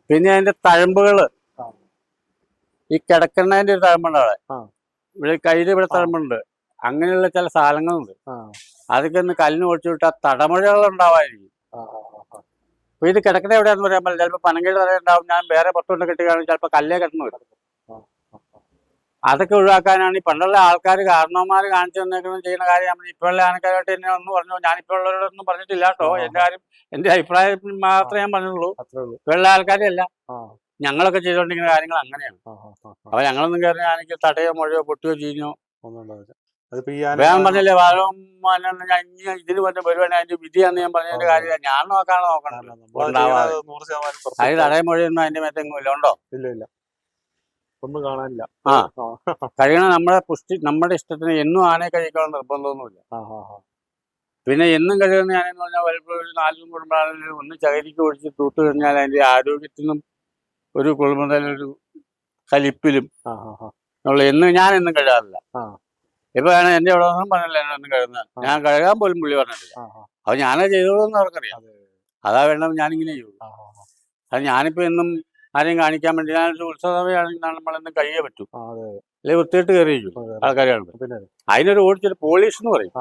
പിന്നെ അതിന്റെ തഴമ്പുകള്, ഈ കിടക്കുന്നതിന്റെ ഒരു തഴമ്പുണ്ട് അവിടെ, ഇവിടെ കയ്യിൽ ഇവിടെ തഴമ്പുണ്ട്. അങ്ങനെയുള്ള ചില സാധനങ്ങളുണ്ട്. അതൊക്കെ ഒന്ന് കല്ലിന് ഒഴിച്ചു വിട്ടാൽ തടമഴകൾ ഉണ്ടാവാതിരിക്കും. അപ്പൊ ഇത് കിടക്കണ എവിടെയാന്ന് പറയാൻ പറ്റില്ല. ചിലപ്പോൾ പനങ്കേട് വരെ ഉണ്ടാവും. ഞാൻ വേറെ പുറത്തുകൊണ്ട് കെട്ടുകയാണെങ്കിൽ ചിലപ്പോൾ കല്ലേ കിടന്നു വരും. അതൊക്കെ ഒഴിവാക്കാനാണ് ഈ പണ്ടുള്ള ആൾക്കാർ കാരണവന്മാർ കാണിച്ചു തന്നേക്കുന്നത് ചെയ്യുന്ന കാര്യം. നമ്മൾ ഇപ്പോഴുള്ള ആൾക്കാരായിട്ട് എന്നെ ഒന്ന് പറഞ്ഞു. ഞാനിപ്പോൾ ഉള്ളവരോടൊന്നും പറഞ്ഞിട്ടില്ല കേട്ടോ. എന്റെ കാര്യം എന്റെ അഭിപ്രായം മാത്രമേ ഞാൻ പറഞ്ഞുള്ളൂ. ഇപ്പോഴുള്ള ആൾക്കാരല്ല ഞങ്ങളൊക്കെ ചെയ്തുകൊണ്ടിരിക്കുന്ന കാര്യങ്ങൾ അങ്ങനെയാണ്. അപ്പൊ ഞങ്ങളൊന്നും കയറി ആനയ്ക്ക് തടയോ മുഴയോ പൊട്ടിയോ ചീഞ്ഞോ ഞാൻ പറഞ്ഞില്ലേ വാഴവും ഇതിന് പറഞ്ഞ പരിപാടി അതിന്റെ വിധിയാന്ന് ഞാൻ പറഞ്ഞതിന്റെ കാര്യം ഞാൻ നോക്കണം. അത് തടയും മുഴയൊന്നും അതിന്റെ മേത്തെങ്ങും ഇല്ല. ഉണ്ടോ? ഇല്ല, ഒന്നും കാണാനില്ല. കഴിയണം നമ്മുടെ ഇഷ്ടത്തിന് എന്നും ആനയെ കഴിക്കണം നിർബന്ധമൊന്നുമില്ല. പിന്നെ എന്നും കഴിയുന്ന ആനയെന്ന് പറഞ്ഞാൽ വലുപ്പം ഒരു 4 കുടുംബാണെങ്കിലും ഒന്ന് ചകരിക്ക് ഒഴിച്ച് തൂത്ത് കഴിഞ്ഞാൽ അതിന്റെ ആരോഗ്യത്തിനും ഒരു കുളിമുതലൊരു കലിപ്പിലും ഞാൻ എന്നും കഴുകാറില്ല. ഇപ്പൊ എന്റെ ഇവിടെ ഒന്നും പറഞ്ഞില്ല എന്നും കഴുകുന്നത്. ഞാൻ കഴുകാൻ പോലും പുള്ളി പറഞ്ഞിട്ടില്ല. അപ്പൊ ഞാനത് ചെയ്തോളൂന്ന് അവർക്കറിയാം. അതാ വേണം ഞാനിങ്ങനെ ചെയ്യുള്ളൂ. അത് ഞാനിപ്പോ എന്നും ആരെയും കാണിക്കാൻ വേണ്ടി ഞാനൊരു ഉത്സവസമയമാണെങ്കിൽ നമ്മളെന്നും കഴിയേ പറ്റൂ. അല്ലെങ്കിൽ വൃത്തിയിട്ട് കയറിയിരിക്കും ആൾക്കാർ കാണുമ്പോൾ. അതിനൊരു ഓടിച്ചൊരു പോളിഷ് എന്ന് പറയും.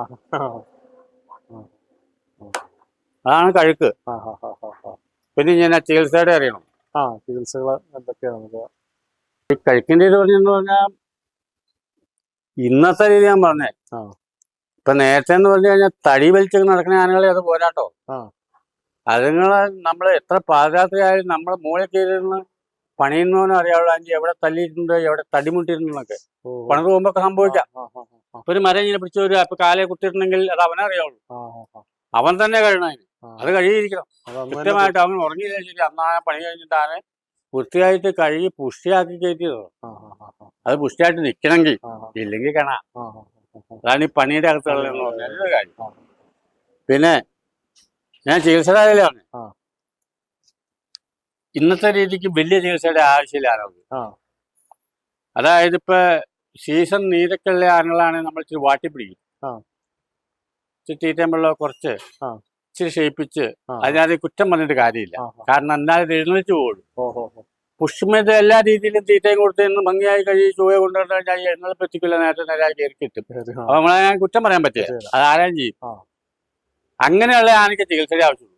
അതാണ് കഴുക്ക്. പിന്നെ ഞാൻ ചികിത്സയുടെ അറിയണം. ചികിത്സകൾ എന്തൊക്കെയാണ് ഈ കഴുക്കിന്റെ ഇത് പറഞ്ഞെന്ന് പറഞ്ഞാൽ ഇന്നത്തെ രീതി ഞാൻ പറഞ്ഞേ. ഇപ്പൊ നേരത്തെ എന്ന് പറഞ്ഞു കഴിഞ്ഞാൽ തടി വലിച്ചൊക്കെ നടക്കുന്ന ആനകളെ അത് പോരാട്ടോ. അതുങ്ങളെ നമ്മൾ എത്ര പാദയാത്രയായാലും നമ്മളെ മൂളെ കയറിയിരുന്ന് പണിയുന്നവനും അറിയാവുള്ളൂ അതിന് എവിടെ തല്ലിയിട്ടുണ്ട്, എവിടെ തടിമുട്ടിയിരുന്നൊക്കെ. പണിത് പോകുമ്പോ സംഭവിക്കാം. ഇപ്പൊ ഒരു മരം ഇങ്ങനെ പിടിച്ചു വരിക, ഇപ്പൊ കാലെ കുത്തിയിട്ടുണ്ടെങ്കിൽ അത് അവനെ അറിയാവുള്ളൂ. അവൻ തന്നെ കഴിയണം അതിന്. അത് കഴിയിരിക്കണം കൃത്യമായിട്ട്. അവൻ ഉറങ്ങിയില്ല ശരി. അന്നാ പണി കഴിഞ്ഞിട്ട് ആനെ വൃത്തിയായിട്ട് കഴുകി പുഷ്ടിയാക്കി കയറ്റിയതോ. അത് പുഷ്ടിയായിട്ട് നിൽക്കണമെങ്കിൽ, ഇല്ലെങ്കിൽ കാണാം. അതാണ് ഈ പണിയുടെ അകത്തുള്ള നല്ലൊരു കാര്യം. പിന്നെ ഞാൻ ചികിത്സയിലാണ്. ഇന്നത്തെ രീതിക്ക് വലിയ ചികിത്സയുടെ ആവശ്യമില്ല ആരോഗ്യം. അതായത് ഇപ്പൊ സീസൺ നീരൊക്കെയുള്ള ആനകളാണെങ്കിൽ നമ്മൾ ഇച്ചിരി വാട്ടിപ്പിടിക്കും, ഇച്ചിരി തീറ്റയും വെള്ളം കുറച്ച് ഇച്ചിരി ക്ഷയിപ്പിച്ച്. അതിനകത്ത് കുറ്റം പറഞ്ഞിട്ട് കാര്യമില്ല, കാരണം എന്നാലും എഴുന്നേറ്റ് പോകും. പുഷ്മേത് എല്ലാ രീതിയിലും തീറ്റയും കൊടുത്ത് നിന്ന് ഭംഗിയായി കഴിയും, ചുവ കൊണ്ടുവരാൻ എഴുന്നേൽ പറ്റിക്കില്ല, നേരത്തെ നേരായി കയറി കിട്ടും. അപ്പൊ നമ്മളെ കുറ്റം പറയാൻ പറ്റില്ല, അത് ആരായും ചെയ്യും. അങ്ങനെയുള്ള ആനയ്ക്ക് ചികിത്സയുടെ ആവശ്യമുള്ളൂ.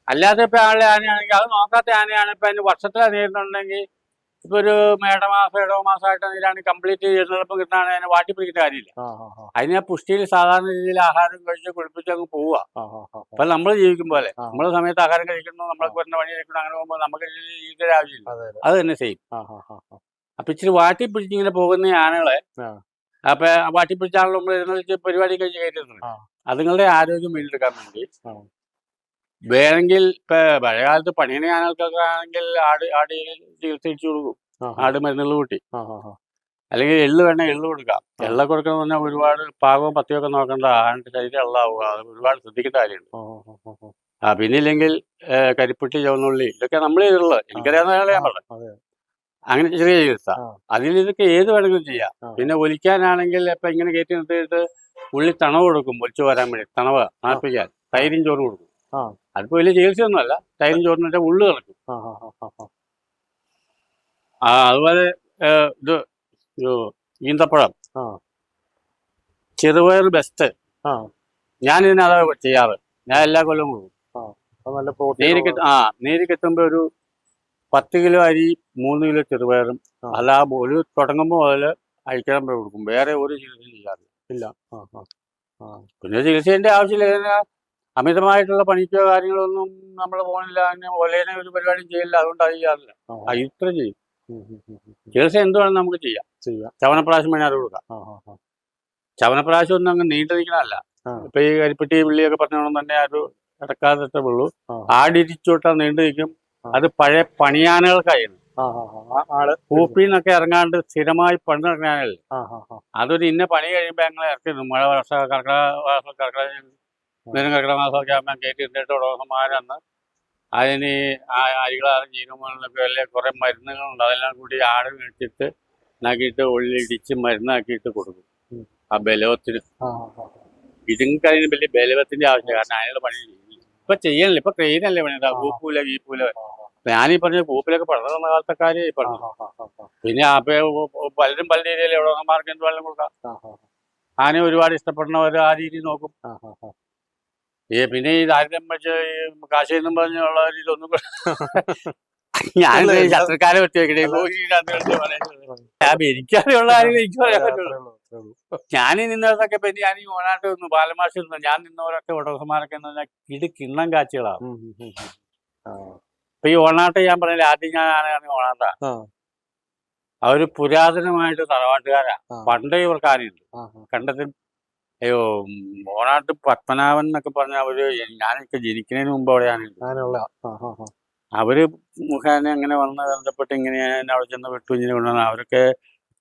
അല്ലാതെ ഇപ്പൊ ആളുടെ ആനയാണെങ്കിൽ, അത് നോക്കാത്ത ആനയാണ് ഇപ്പൊ അതിന് വർഷത്തിലാണ് നേരിടുന്നുണ്ടെങ്കിൽ, ഇപ്പൊ ഒരു മേടമാസം ഇടവമാസമായിട്ട് നീരാണെങ്കിൽ കംപ്ലീറ്റ് എഴുന്നേൽപ്പം കിട്ടാണ് അതിനെ വാട്ടിപ്പിടിക്കേണ്ട കാര്യമില്ല. അതിനെ പുഷ്ടിയിൽ സാധാരണ രീതിയിൽ ആഹാരം കഴിച്ച് കുളിപ്പിച്ച് അങ്ങ് പോവുക. അപ്പൊ നമ്മൾ ജീവിക്കും പോലെ നമ്മളെ സമയത്ത് ആഹാരം കഴിക്കണം, നമ്മൾക്ക് വരുന്ന വഴി കഴിക്കണം, അങ്ങനെ പോകുമ്പോൾ നമുക്ക് ജീവിക്കേണ്ട ആവശ്യമില്ല. അത് തന്നെ സെയിം. അപ്പൊ ഇച്ചിരി വാട്ടിപ്പിടിച്ച് ഇങ്ങനെ പോകുന്ന ആനകളെ അപ്പൊ വാട്ടിപ്പിടിച്ചാണല്ലോ നമ്മൾ എഴുന്നേൽച്ച് പരിപാടി കഴിഞ്ഞ് കയറ്റുന്നത്. അതുങ്ങളുടെ ആരോഗ്യം വീണ്ടെടുക്കാൻ വേണ്ടി വേണമെങ്കിൽ ഇപ്പൊ പഴയകാലത്ത് പണിയണ ആനകൾക്കൊക്കെ ആണെങ്കിൽ ആട് ചികിത്സിച്ചു കൊടുക്കും, ആട് മരുന്നുകൾ കൂട്ടി. അല്ലെങ്കിൽ എള്ള് വേണേൽ എള്ള് കൊടുക്കാം. എള്ള കൊടുക്കണം പറഞ്ഞാൽ ഒരുപാട് പാകവും പത്തിയൊക്കെ നോക്കേണ്ട, ആണിന്റെ ശരീരം എള്ളാവുക, അത് ഒരുപാട് ശ്രദ്ധിക്കേണ്ട കാര്യമുണ്ട്. പിന്നെ ഇല്ലെങ്കിൽ കരിപ്പെട്ടി, ചുവന്നുള്ളി, ഇതൊക്കെ നമ്മൾ ചെയ്തിട്ടുള്ളത്, എനിക്കറിയാവുന്ന ഞാൻ പറഞ്ഞു. അങ്ങനെ ചെറിയ ചികിത്സ, അതിൽ ഇതൊക്കെ ഏത് വേണമെങ്കിലും ചെയ്യാം. പിന്നെ ഒലിക്കാനാണെങ്കിൽ ഇപ്പൊ ഇങ്ങനെ കയറ്റി നിർത്തിയിട്ട് ഉള്ളി തണവ് കൊടുക്കും, ഒലിച്ചു വരാൻ വേണ്ടി തണവ് നാപ്പിക്കാൻ, തൈരും ചോറ് കൊടുക്കും. അതിപ്പോ വലിയ ചികിത്സയൊന്നുമല്ല, തൈരും ചോറിന് ഉള്ളു കിടക്കും. അതുപോലെ ഇത് ഈന്തപ്പഴം, ചെറുപയർ ബെസ്റ്റ്, ഞാൻ ഇതിനതാ ചെയ്യാറ്. ഞാൻ എല്ലാ കൊല്ലവും കൊടുക്കും. നീര് കിട്ടുമ്പോ ഒരു 10 കിലോ അരി, 3 കിലോ ചെറുപയറും, അല്ല ഒരു തുടങ്ങുമ്പോൾ മുതൽ അയക്കണം കൊടുക്കും. വേറെ ഒരു ചികിത്സ ചെയ്യാറില്ല. പിന്നെ ചികിത്സേന്റെ ആവശ്യമില്ല. അമിതമായിട്ടുള്ള പണിക്കോ കാര്യങ്ങളോ ഒന്നും നമ്മൾ പോകണില്ല, അങ്ങനെ ഒലേനെ ഒരു പരിപാടിയും ചെയ്യില്ല, അതുകൊണ്ട് അത് ചെയ്യാറില്ല. ഇത്ര ചെയ്യും. ചികിത്സ എന്ത് വേണം നമുക്ക് ചെയ്യാം. ചവനപ്രാശം വേണേൽ അത് കൊടുക്കാം. ചവനപ്രാശം ഒന്നും അങ്ങ് നീണ്ടു നിൽക്കണമല്ല. ഇപ്പൊ ഈ കരിപ്പെട്ടി വിള്ളിയൊക്കെ പറഞ്ഞോണം തന്നെ അത് ഇടക്കാതെ ഉള്ളൂ. ആടിരിച്ചോട്ടാ നീണ്ടു നിൽക്കും. അത് പഴയ പണിയാനകൾക്കായിരുന്നു. കൂപ്പിന്നൊക്കെ ഇറങ്ങാണ്ട് സ്ഥിരമായി പണി ഇറങ്ങാനല്ലേ. അതൊരു ഇന്ന പണി കഴിയുമ്പോ ഞങ്ങൾ ഇറക്കിയിരുന്നു. മഴ വർഷം കർക്കിടക കർക്കിടക മാസമൊക്കെ ആകുമ്പോൾ കയറ്റി ഇരുന്നിട്ട് ഉടമസ്ഥന്മാരന്ന് അതിന് അരികളാറും ജീവമൊക്കെ അല്ലെ കുറെ മരുന്നുകളുണ്ട്, അതെല്ലാം കൂടി ആട് മേടിച്ചിട്ട് ഉണ്ടാക്കിയിട്ട് ഉള്ളിടിച്ച് മരുന്നാക്കിയിട്ട് കൊടുക്കും ആ ബലവത്തിന്. ഇതുങ്ങൾക്ക് അതിന് വലിയ ബലവത്തിന്റെ ആവശ്യമില്ല, കാരണം അതിനുള്ള പണി ഇപ്പൊ ചെയ്യണില്ല. ഇപ്പൊ ട്രെയിനല്ലേ പണിയുണ്ടാ, കൂപ്പൂല ഗീപ്പൂല. ഞാനീ പറഞ്ഞ കൂപ്പിലൊക്കെ പഠിക്കുന്ന കാലത്തെക്കാര് പറഞ്ഞു. പിന്നെ പലരും പല രീതിയിൽ ഉടമസ്ഥന്മാർക്ക് എന്ത് വെള്ളം കൊടുക്കാം. ആനെ ഒരുപാട് ഇഷ്ടപ്പെടുന്നവർ ആ രീതി നോക്കും. പിന്നെ ഈ ദാരിദ്ര്യം വെച്ച് കാശ് എന്നും പറഞ്ഞുള്ള ഇതൊന്നും ഞാൻ ശത്രുക്കാരെ പറ്റി വെക്കണേ. എനിക്കറിയുള്ള കാര്യങ്ങൾ എനിക്ക് പറയാൻ പറ്റുള്ളൂ. ഞാൻ നിന്നതൊക്കെ പിന്നെ ഞാൻ ഈ ഓണാട്ട് നിന്ന് പാലമാശ നിന്ന് ഞാൻ നിന്നവരൊക്കെ ഉടമസ്ഥന്മാരൊക്കെ എന്ന് പറഞ്ഞാൽ കിണ്ണം കാഴ്ചകളാണ്. ഇപ്പൊ ഈ ഓണാട്ട് ഞാൻ പറഞ്ഞില്ല, ആദ്യം ഞാൻ ആനയാണെങ്കിൽ ഓണാട്ടാ. അവര് പുരാതനമായിട്ട് തറവാട്ടുകാരാ. പണ്ട് ഇവർക്ക് ആനയുണ്ട് കണ്ടത്തിൽ. അയ്യോ, ഓണാട്ട് പത്മനാഭൻ എന്നൊക്കെ പറഞ്ഞ അവര് ഞാനൊക്കെ ജനിക്കുന്നതിന് മുമ്പ് അവിടെയാണ്. അവര് മുഖേന അങ്ങനെ വന്ന് ബന്ധപ്പെട്ട് ഇങ്ങനെ അവിടെ ചെന്ന് വിട്ടു ഇങ്ങനെ കൊണ്ടുവന്ന അവരൊക്കെ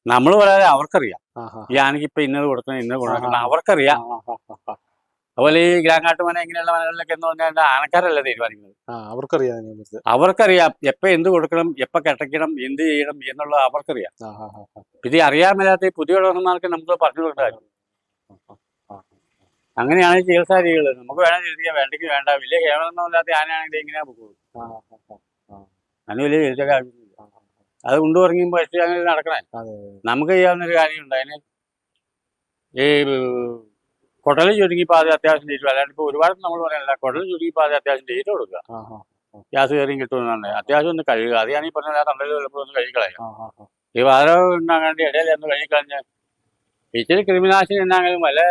നമ്മൾ പറയാതെ അവർക്കറിയാം ഈ ആനയ്ക്ക് ഇപ്പൊ ഇന്നത് കൊടുക്കണം ഇന്നത് കൊടുക്കണം അവർക്കറിയാം. അതുപോലെ ഈ ഗ്രാങ്ങാട്ടുമന ഇങ്ങനെയുള്ള മനകളിലൊക്കെ എന്ന് പറഞ്ഞാൽ ആനക്കാരല്ല തീരുമാനിക്കുന്നത്. അവർക്കറിയാം എപ്പൊ എന്ത് കൊടുക്കണം, എപ്പൊ കെട്ടക്കണം, എന്ത് ചെയ്യണം എന്നുള്ളത് അവർക്കറിയാം. ഇത് അറിയാൻ മേലാത്ത ഈ പുതിയ ഉടമസ്ഥന്മാർക്ക് നമുക്ക് പറഞ്ഞു കൊടുക്കേണ്ട കാര്യം. അങ്ങനെയാണ് ചികിത്സാ രീതികൾ. നമുക്ക് വേണം ചികിത്സിക്കാൻ, വേണ്ടെങ്കിൽ വേണ്ട. വലിയ കേവലമൊന്നുമില്ലാത്ത ആനയാണെങ്കിൽ എങ്ങനെയാ പോകും. അതിന് വലിയ ചികിത്സയൊക്കെ ആവശ്യമില്ല. അത് കൊണ്ടുപറങ്ങുമ്പോൾ അങ്ങനെ നടക്കണേ. നമുക്ക് ചെയ്യാവുന്നൊരു കാര്യമുണ്ട്. അതിന് ഈ കുടൽ ചുരുങ്ങിപ്പോൾ അത് അത്യാവശ്യം തീറ്റ, അല്ലാണ്ട് ഇപ്പോൾ ഒരുപാട് നമ്മൾ പറയാനില്ല. കുടൽ ചുരുങ്ങിപ്പോൾ അത് അത്യാവശ്യം തീറ്റ കൊടുക്കുക. ഗ്യാസ് കയറിയും കിട്ടുമെന്നുണ്ട്. അത്യാവശ്യം ഒന്ന് കഴുകുക. അത് ഞാൻ ഈ പറഞ്ഞ തണ്ടൽ ചിലപ്പോൾ ഒന്ന് കഴുകിക്കളയാം. ഈ വാരം ഉണ്ടാകാണ്ട് ഇടയിൽ ഒന്ന് കഴുകിക്കളഞ്ഞ് ഇച്ചിരി ക്രിമിനാശിനി എന്നാണെങ്കിലും വല്ല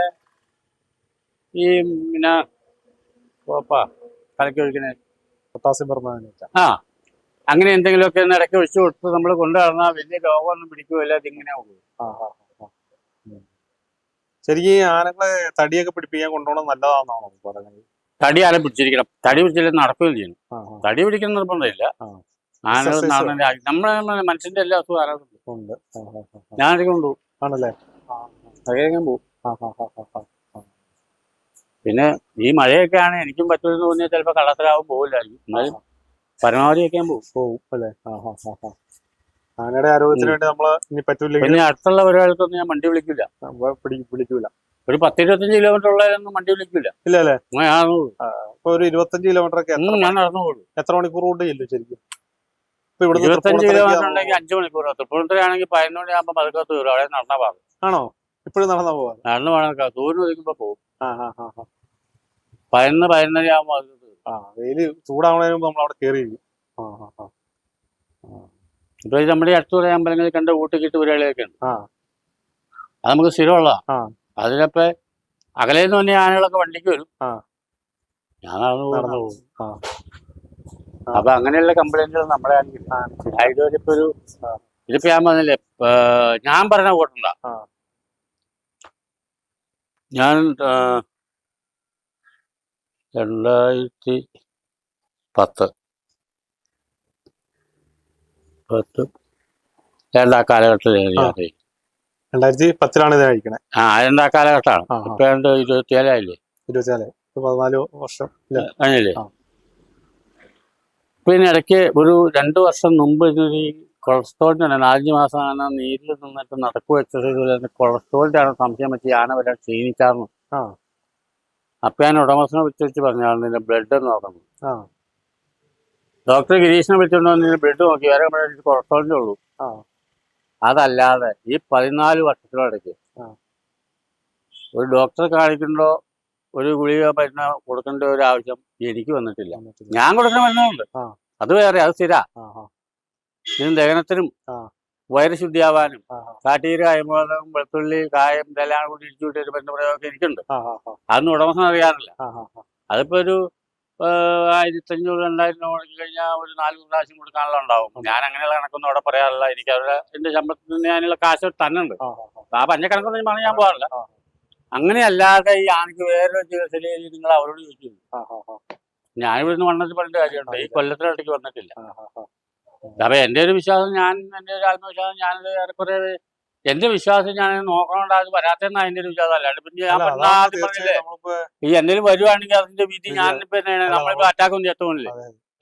ഈ പിന്നെ കലക്കി ഒഴിക്കുന്നത് അങ്ങനെ എന്തെങ്കിലുമൊക്കെ ഒന്ന് ഇടയ്ക്ക് ഒഴിച്ചു കൊടുത്ത് നമ്മൾ കൊണ്ടു നടന്നാൽ വലിയ രോഗമൊന്നും പിടിക്കുകയില്ല. ഇതിങ്ങനെ പോകും. ശരിക്കും ഈ ആനകളെ തടിയൊക്കെ പിടിപ്പിക്കാൻ കൊണ്ടുപോകണം നല്ലതാണെന്നാണോ പറയുന്നത്? തടി ആരെ പിടിച്ചിരിക്കണം. തടി പിടിച്ചില്ലെങ്കിൽ നടക്കുകയും ചെയ്യണം. ആ, ആ. തടി പിടിക്കുന്ന നിർബന്ധമില്ല. ആ. ആനകൾ Exercise നടന്ന നമ്മളെ മനുഷ്യന്റെ എല്ലാ അസുഖം ആരോഗ്യം ഉണ്ട്. ആ, ആ, ആ, ആ. ഞാൻ അധികം കൊണ്ടുപോകും. ആണല്ലേ? ആ, അധികം പോകും. ആ, ആ, ആ, ആ, ആ. പിന്നെ ഈ മഴയൊക്കെയാണ് എനിക്കും പറ്റുമെന്ന് തോന്നിയാൽ ചിലപ്പോൾ കള്ളത്തരാവും പോകില്ലായിരിക്കും. എന്നാലും പരമാവധി ഒക്കെ ഞാൻ പോകും. പോവും അല്ലേ? ആ, ആ, ആ, ആ. ആനയുടെ ആരോഗ്യത്തിന് വേണ്ടി നമ്മള് ഇനി പറ്റൂല്ലെങ്കിൽ പിന്നെ അടുത്തുള്ള ഒരാൾക്കൊന്നും ഞാൻ വണ്ടി വിളിക്കില്ല. വിളിക്കൂല. ഒരു 10-25 കിലോമീറ്റർ ഉള്ളതിലൊന്നും വണ്ടി വിളിക്കില്ല. ഇല്ല അല്ലേ? ഞാൻ ഇപ്പൊ ഒരു 25 കിലോമീറ്റർ ഒക്കെ ഞാൻ നടന്നു പോകും. എത്ര മണിക്കൂർ കൊണ്ട് ചെല്ലും ശരിക്കും? ഇപ്പൊ ഇവിടെ 25 കിലോമീറ്റർ ഉണ്ടെങ്കിൽ 5 മണിക്കൂർ. തൃപ്പൂണിത്തുറയാണെങ്കിൽ 11 മണിയാകുമ്പോൾ പതുക്കത്ത് വരും. അവിടെ നടന്നാ പാകും. ആണോ? ഇപ്പോഴും നടന്നാ പോവാ? നടന്നു പോകണം. സൂര്യൻ ഒതുക്കുമ്പോ പോകും. ആ, ആ, ആ, ആ. 11-11:30 ആകുമ്പോൾ അത് ആ, വെയില് ചൂടാവണതിന് മുമ്പ് നമ്മൾ അവിടെ കയറിയിരിക്കും. ആ, ആ, ആ. ഇപ്പൊ നമ്മുടെ ഈ അടുത്തുള്ള അമ്പലങ്ങളിൽ കണ്ട ഊട്ടിക്കിട്ട് പരിപാടിയൊക്കെ ഉണ്ട്. ആ. അത് നമുക്ക് സ്ഥിരമുള്ള. ആ. അതിലപ്പോ അകലേന്ന് തന്നെ ആനകളൊക്കെ വണ്ടിക്ക് വരും. ആ. ഞാൻ നടന്നു പോകും. ആ. അപ്പൊ അങ്ങനെയുള്ള കംപ്ലൈന്റുകൾ നമ്മളെ കാണിക്കില്ല. ഇതിപ്പോ ഞാൻ പറഞ്ഞില്ലേ, ഞാൻ പറഞ്ഞ കൂട്ടണ്ട. ആ. ഞാൻ 2010 ആ കാലഘട്ടത്തിൽ 2010 ഇത് കഴിക്കണേ. ആ കാലഘട്ടമാണ്. ഇപ്പൊ 27 ആയില്ലേ? 24 14 വർഷം അങ്ങനല്ലേ? പിന്നെ ഇടയ്ക്ക് ഒരു 2 വർഷം മുമ്പ് ഇതൊരു കൊളസ്ട്രോളിന്റെ 4 മാസം ആന നീരിൽ നിന്നിട്ട് നടക്കുക എക്സസൈസ് കൊളസ്ട്രോളിന്റെ ആണ് സംശയം വെച്ച് ആന വരാൻ ക്ഷീണിച്ചാർന്നു. അപ്പൊ ഞാൻ ഉടമസ്ഥനെ വിളിച്ച് പറഞ്ഞാണ് നിന്റെ ബ്ലഡ് നോക്കണം. ഡോക്ടർ ഗിരീഷിനെ വിളിച്ചോണ്ട് വന്ന് ബ്ലഡ് നോക്കി വേറെ കൊളസ്ട്രോളിന്റെ ഉള്ളൂ. അതല്ലാതെ ഈ 14 വർഷത്തിനിടയ്ക്ക് ഒരു ഡോക്ടറെ കാണിക്കണ്ടോ ഒരു ഗുളിക മരുന്ന് കൊടുക്കേണ്ട ഒരു ആവശ്യം എനിക്ക് വന്നിട്ടില്ല. ഞാൻ കൊടുക്കുന്ന മരുന്നുണ്ട്, അത് വേറെ, അത് സ്ഥിര. ഇതിന് ദഹനത്തിനും വയറ് ശുദ്ധിയാവാനും കാട്ടീര് അയമോദം വെളുത്തുള്ളി കായം ഇതെല്ലാം കൂടി ഇടിച്ചുവിട്ട് ഒരു മരുന്ന് പ്രയോഗമൊക്കെ എനിക്കുണ്ട്. അതൊന്നും ഉടമസ്ഥൻ അറിയാറില്ല. അതിപ്പോ ഒരു 1500-2000 കൊടുക്കി കഴിഞ്ഞാൽ ഒരു 4 പ്രാവശ്യം കൊടുക്കാനുള്ള ഉണ്ടാവും. ഞാൻ അങ്ങനെയുള്ള കണക്കൊന്നും അവിടെ പറയാറില്ല. എനിക്ക് അവരുടെ എന്റെ ശമ്പളത്തിന് ഞാനുള്ള കാശ് തന്നെ ഉണ്ട്. ആ പഞ്ഞ കണക്കൊന്നും പറഞ്ഞ് ഞാൻ പോകാറില്ല. അങ്ങനെയല്ലാതെ ഈ ആനയ്ക്ക് വേറൊരു ചികിത്സയിൽ നിങ്ങൾ അവരോട് ചോദിക്കുന്നു. ഞാനിവിടുന്ന് വണ്ണത്തിൽ പറഞ്ഞിട്ട് കാര്യമുണ്ട്. ഈ കൊല്ലത്തിനിടയ്ക്ക് വന്നിട്ടില്ല. അപ്പൊ എന്റെ ഒരു വിശ്വാസം, എന്റെ ഒരു ആത്മവിശ്വാസം, ഞാനത് ഏറെക്കുറെ എന്റെ വിശ്വാസം ഞാൻ നോക്കണോണ്ട് അത് വരാത്തെന്നാ എന്റെ ഒരു വിശ്വാസം. അല്ലാണ്ട് പിന്നെ ഞാൻ പറഞ്ഞില്ലേ, ഈ എന്തെങ്കിലും വരുവാണെങ്കിൽ അതിന്റെ വിധി ഞാനിപ്പോ നമ്മളിപ്പോ അറ്റാക്ക് ഒന്നും എത്തുന്നില്ലേ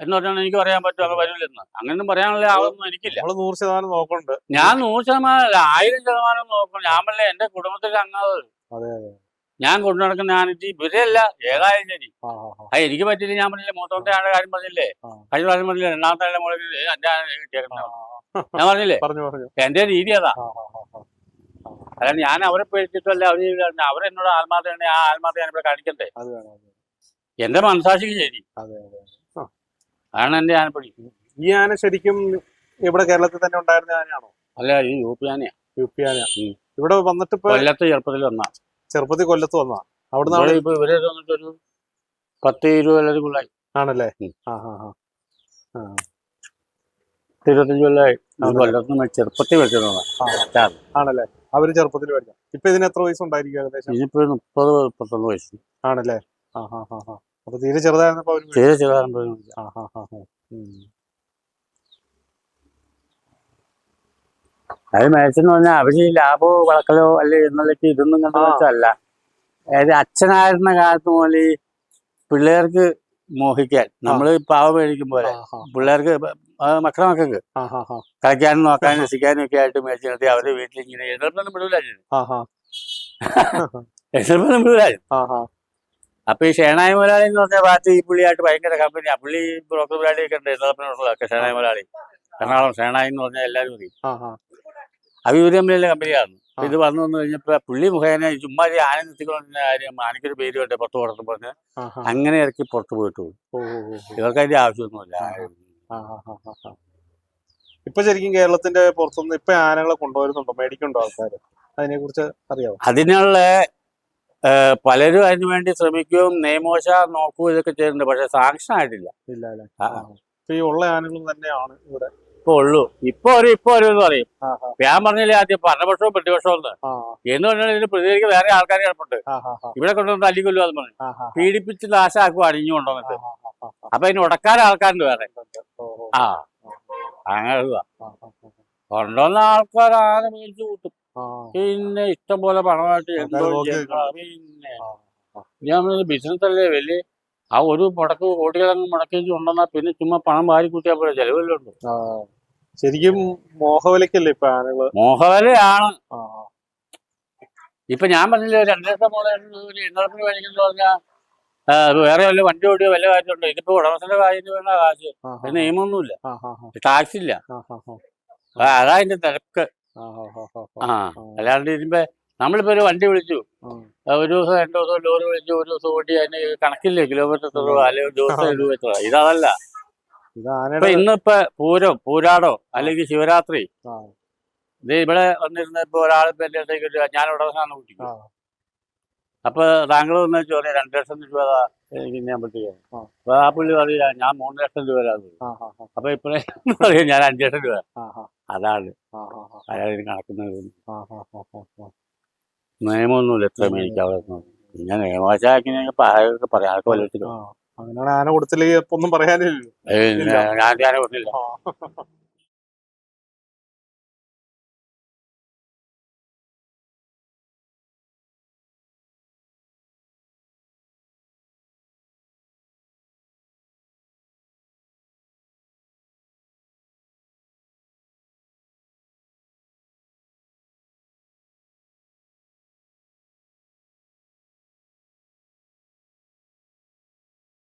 എന്ന് പറഞ്ഞാൽ എനിക്ക് പറയാൻ പറ്റും അത് വരില്ലെന്ന്. അങ്ങനൊന്നും പറയാനുള്ള ആളൊന്നും എനിക്കില്ല. 100% നോക്കണ്ട്. ഞാൻ 100% അല്ല, 1000% നോക്കണം. ഞാൻ പറഞ്ഞ എന്റെ കുടുംബത്തിൽ അംഗങ്ങൾ ഞാൻ കൊണ്ടു നടക്കുന്ന ആനറ്റി ഇവരെയല്ല ഏതായാലും ശരി. എനിക്ക് പറ്റില്ല. ഞാൻ പറഞ്ഞില്ലേ മൂത്തത്തെ ആളുടെ കാര്യം പറഞ്ഞില്ലേ, കഴിഞ്ഞ പ്രാവശ്യം പറഞ്ഞില്ലേ, 2ാമത്തെ ആളുടെ മുകളിൽ എന്റെ ആന കിട്ടിയേക്കുന്ന ഞാൻ പറഞ്ഞില്ലേ. എന്റെ രീതി അതാ. അല്ലാണ്ട് ഞാൻ അവരെ പേടിച്ചിട്ടല്ല. അവരെന്നോട് ആത്മാർത്ഥ ആ ആത്മാർത്ഥ ഞാനിവിടെ കാണിക്കണ്ടേ. എന്റെ മനസാക്ഷിക്ക് ശരി. അതാണ് എന്റെ ആനപ്പടി. ഈ ആന ശരിക്കും ഇവിടെ കേരളത്തിൽ തന്നെ ഉണ്ടായിരുന്ന ആനയാണോ? അല്ല, ഈ യു.പി. ആനയാ. യു.പി. ആന ഇവിടെ വന്നിട്ട് കൊല്ലത്ത് ചെറുപ്പത്തിൽ വന്നാ. ചെറുപ്പത്തിൽ കൊല്ലത്ത് വന്നാ. അവിടെ ഇപ്പൊ ഇവരെ വന്നിട്ടൊരു 10-20 കൊല്ലം ആണല്ലേ? 25 കൊല്ലമായി. കൊല്ലത്ത് ചെറുപ്പത്തിൽ വെച്ചതാണ്. ആണല്ലേ? അവര് ചെറുപ്പത്തിൽ പഠിച്ച. ഇപ്പൊ ഇതിന് എത്ര വയസ്സുണ്ടായിരിക്കും ഏകദേശം? ഇതിപ്പോ 30-31 വയസ്സ് ആണല്ലേ? അപ്പൊ തീരെ ചെറുതായിരുന്നപ്പോ തീരെ ചെറുതായിരുന്നപ്പോ അത് മേടിച്ചെന്ന് പറഞ്ഞാൽ അവര് ലാഭമോ വളക്കലോ അല്ലെ എന്നുള്ളക്ക് ഇതൊന്നും കണ്ടു വെച്ചല്ല. അതായത് അച്ഛനായിരുന്ന കാലത്ത് മുതൽ ഈ പിള്ളേർക്ക് മോഹിക്കാൻ നമ്മള് പാവ മേടിക്കും പോലെ പിള്ളേർക്ക് മക്കൾക്ക് കളിക്കാനും നോക്കാനും രസിക്കാനും ഒക്കെ ആയിട്ട് മേടിച്ചു നിർത്തി അവര് വീട്ടിലിങ്ങനെ എതിർപ്പൊന്നും വിടൂലായിരുന്നു. എതിർപ്പൊന്നും വിടൂലായിരുന്നു. അപ്പൊ ഈ ഷേണായി മുതലാളി എന്ന് പറഞ്ഞ ഭാഗത്ത് ഈ പുള്ളിയായിട്ട് ഭയങ്കര കമ്പനിയാ. പുള്ളി ബ്രോക്കർ പരിപാടിയൊക്കെ ഉണ്ട്. എതിർപ്പിനുള്ളതൊക്കെ ഷേണായി മുതലാളി എറണാകുളം ഷേണായി എന്ന് പറഞ്ഞാൽ എല്ലാവരും അറിയും. അത് ഇവര് തമ്മിലുള്ള കമ്പനിയാണ്. ഇത് വന്നു കഴിഞ്ഞപ്പോ പുള്ളി മുഖേന ചുമ്മാ ആന നിർത്തിക്കൊണ്ടിരുന്ന കാര്യം ആനയ്ക്കൊരു പേര് വേണ്ടേ പുറത്ത് കൊടുത്തു പറഞ്ഞ് അങ്ങനെ ഇറക്കി പുറത്ത് പോയിട്ടു. ഇവർക്ക് അതിന്റെ ആവശ്യമൊന്നുമില്ല. ഇപ്പൊ ശരിക്കും കേരളത്തിന്റെ പുറത്തുനിന്ന് ഇപ്പൊ ആനകളെ കൊണ്ടുവരുന്നുണ്ടോ, മേടിക്കുന്നുണ്ടോ ആൾക്കാര്? അതിനെ കുറിച്ച് അറിയാമോ? അതിനുള്ള പലരും അതിനു വേണ്ടി ശ്രമിക്കുകയും നിയമോശ നോക്കുകയും ഇതൊക്കെ ചെയ്യുന്നുണ്ട്. പക്ഷെ സാങ്ഷൻ ആയിട്ടില്ല. ഈ ഉള്ള ആനകളും തന്നെയാണ് ഇവിടെ ഇപ്പൊ ഉള്ളൂ. ഇപ്പൊ ഒരു എന്ന് പറയും. ഞാൻ പറഞ്ഞില്ലേ ആദ്യം ഭരണപക്ഷവും പ്രതിപക്ഷവും ഒന്ന്. എന്ന് പറഞ്ഞാൽ ഇതിന് പ്രതികരിക്കാൻ വേറെ ആൾക്കാർ കിടപ്പുണ്ട്. ഇവിടെ കൊണ്ടുവന്ന് തല്ലിക്കൊല്ലും അത് പറഞ്ഞു പീഡിപ്പിച്ച് നാശാക്കും അടിഞ്ഞു കൊണ്ടുവന്നിട്ട്. അപ്പൊ അതിന് ഉടക്കാൻ ആൾക്കാരുണ്ട് വേറെ. ആ അങ്ങനെ കൊണ്ടുവന്ന ആൾക്കാർ ആന മേടിച്ചു കൂട്ടും. പിന്നെ ഇഷ്ടം പോലെ പണമായിട്ട് എന്തോ പിന്നെ ഞാൻ ബിസിനസ് അല്ലേ വലിയ ആ ഒരു മുടക്ക് കോടികളങ്ങ് മുടക്കി കൊണ്ടുവന്നാൽ പിന്നെ ചുമ്മാ പണം വാരി കൂട്ടിയാൽ പോലെ ചെലവല്ലേ ഉണ്ട്. ശരിക്കും മോഹവിലക്കല്ലേ ഇപ്പൊ ആനകള്? മോഹവിലയാണ്. ഇപ്പൊ ഞാൻ പറഞ്ഞില്ലേ 2 ലക്ഷം പോലെ ഇന്നലത്തിന് മേടിക്കുന്നു പറഞ്ഞാൽ വേറെ വല്ല വണ്ടി ഓടിയോ വല്ല കാര്യമുണ്ടോ? ഇതിപ്പോ ഉടമസ്ഥന്റെ കാര്യത്തിന് വേണ്ട കാശ്. നിയമമൊന്നുമില്ല, ടാക്സ് ഇല്ല. അതാ അതിന്റെ തിരക്ക്. അല്ലാണ്ട് ഇതിപ്പോ നമ്മളിപ്പോ ഒരു വണ്ടി വിളിച്ചു, ഒരു ദിവസം 2 ദിവസം ലോറി വിളിച്ചു, ഒരു ദിവസം ഓടി അതിന് കണക്കില്ലേ കിലോമീറ്റർ എത്ര രൂപ അല്ലെങ്കിൽ ദിവസം രൂപ എത്ര. ഇതല്ല. ഇപ്പൊ ഇന്നിപ്പോ പൂരാടോ അല്ലെങ്കിൽ ശിവരാത്രി ഇത് ഇവിടെ വന്നിരുന്ന ഇപ്പൊ ഒരാളിപ്പോ എന്റെ അടുത്തേക്ക് ഞാൻ ഉടമസ്ഥാനം കുട്ടിക്കും. അപ്പൊ താങ്കൾ വന്ന് ചോദിച്ചു 2 ലക്ഷം രൂപ എനിക്ക് ഞാൻ പറ്റിയാണ്. അപ്പൊ ആ പുള്ളി പറയാ ഞാൻ 3 ലക്ഷം രൂപ തരാം. അപ്പൊ ഇപ്പഴേ പറയാ ഞാൻ 5 ലക്ഷം രൂപ. അതാണ് അയാൾ കണക്കുന്നത്. നിയമമൊന്നുമില്ല എത്ര മേടിക്കാതെ. പിന്നെ നിയമവശാക്കിനൊക്കെ പറയാൻ വല്ലത്തില്ല. അങ്ങനെയാണ് ആന കൊടുത്തില്ലെങ്കിൽ ഒന്നും പറയാനില്ല. ഞാൻ കൊടുത്തില്ല.